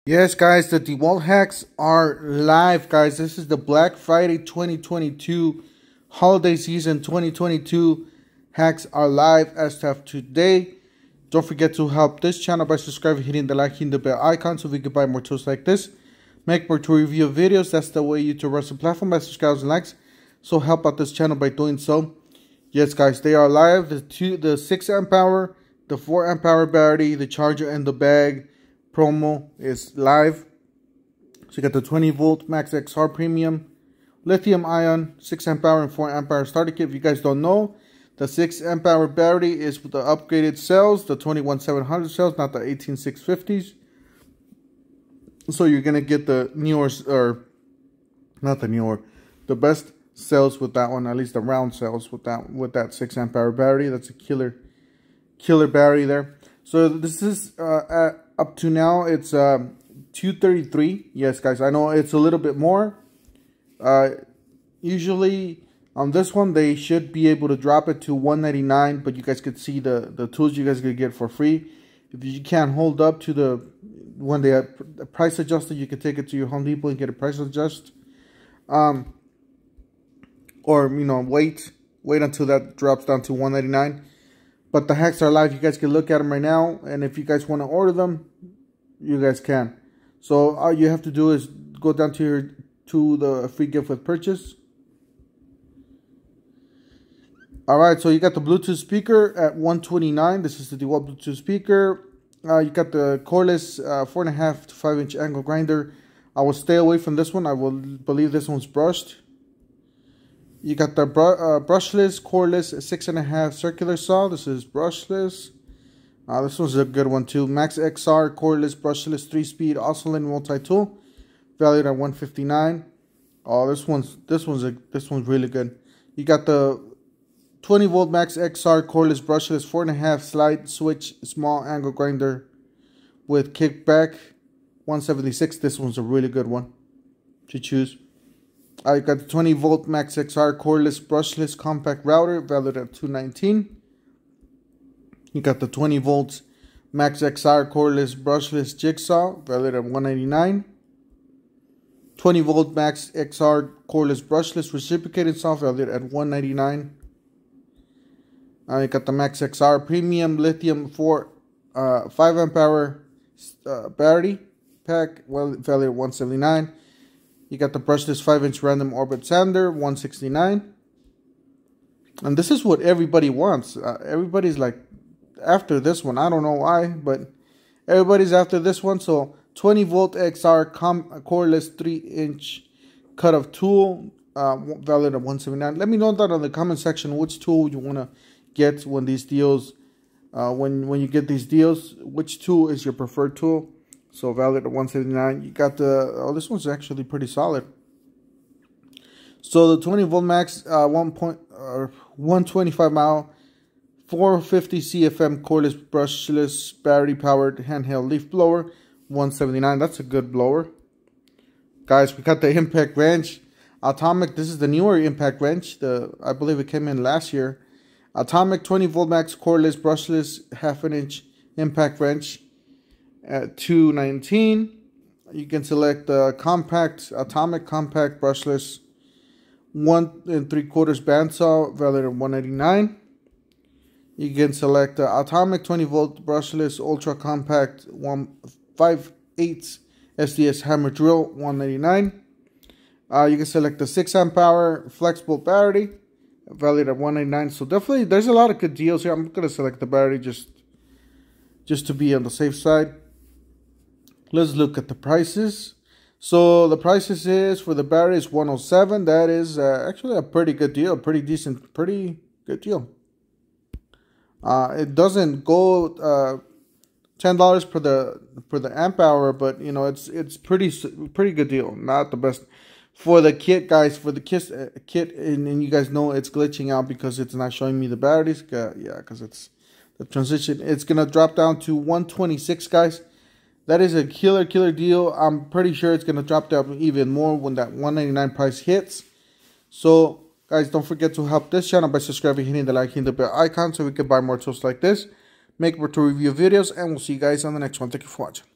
Yes, guys, the Dewalt hacks are live, guys. This is the Black Friday 2022 holiday season 2022 hacks are live as of today. Don't forget to help this channel by subscribing, hitting the like, hitting the bell icon so we can buy more tools like this. Make more tool review videos. That's the way YouTube runs the platform, by subscribes and likes. So help out this channel by doing so. Yes, guys, they are live. The 6 amp hour, the 4 amp hour battery, the charger, and the bag promo is live. So you got the 20 volt Max XR Premium lithium ion 6 amp hour and 4 amp hour starter kit. If you guys don't know, the 6 amp hour battery is with the upgraded cells, the 21700 cells, not the 18650s. So you're gonna get the newer, or not the newer, the best cells with that one, at least the round cells with that 6 amp hour battery. That's a killer battery there. So this is up to now it's $233. Yes, guys, I know it's a little bit more. Usually on this one they should be able to drop it to $199, but you guys could see the tools you guys could get for free. If you can't hold up to the when they price adjusted, you can take it to your Home Depot and get a price adjust. Or wait until that drops down to $199. But the hacks are live. You guys can look at them right now, and if you guys want to order them, you guys can. So all you have to do is go down to the free gift with purchase. All right, so you got the Bluetooth speaker at $129. This is the Dewalt Bluetooth speaker. You got the cordless 4.5 to 5 inch angle grinder. I will stay away from this one. I will believe this one's brushed. You got the brushless, cordless 6.5 circular saw. This is brushless. This one's a good one too. Max XR cordless, brushless, 3-speed oscillating multi-tool, valued at $159. Oh, this one's really good. You got the 20 volt Max XR cordless, brushless, 4.5 slide switch small angle grinder with kickback, $176. This one's a really good one to choose. I got the 20 volt Max XR cordless brushless compact router, valued at $219. You got the 20 volts Max XR cordless brushless jigsaw, valued at $199. 20 volt Max XR cordless brushless reciprocating saw, valued at $199. You got the Max XR Premium Lithium 5 amp hour battery pack, valued at $179. You got the brushless 5 inch random orbit sander, $169. And this is what everybody wants. Everybody's like after this one. I don't know why, but everybody's after this one. So 20 volt XR cordless 3 inch cut of tool, valued at $179. Let me know that in the comment section which tool you want to get when these deals, when you get these deals, which tool is your preferred tool. So valued at $179. You got the this one's actually pretty solid. So the 20 volt Max 125 mile 450 CFM cordless brushless battery powered handheld leaf blower, $179. That's a good blower. Guys, we got the impact wrench Atomic. This is the newer impact wrench. I believe it came in last year. Atomic 20 volt Max cordless brushless 1/2 inch impact wrench at $219. You can select the Atomic compact brushless 1 3/4 bandsaw, valued at $189. You can select the Atomic 20 volt brushless ultra compact 1/5/8 SDS hammer drill, $189. You can select the 6 amp hour flexible battery, valued at $189. So definitely there's a lot of good deals here. I'm gonna select the battery just to be on the safe side. Let's look at the prices. So the prices is for the battery is $107. That is actually a pretty good deal, pretty good deal. It doesn't go $10 per the amp hour, but it's pretty good deal. Not the best for the kit, guys. For the kit, and you guys know it's glitching out because it's not showing me the batteries. Yeah, because it's the transition. It's gonna drop down to $126, guys. That is a killer deal. I'm pretty sure it's going to drop down even more when that $199 price hits. So, guys, don't forget to help this channel by subscribing, hitting the like, hitting the bell icon so we can buy more tools like this, make more tool review videos, and we'll see you guys on the next one. Thank you for watching.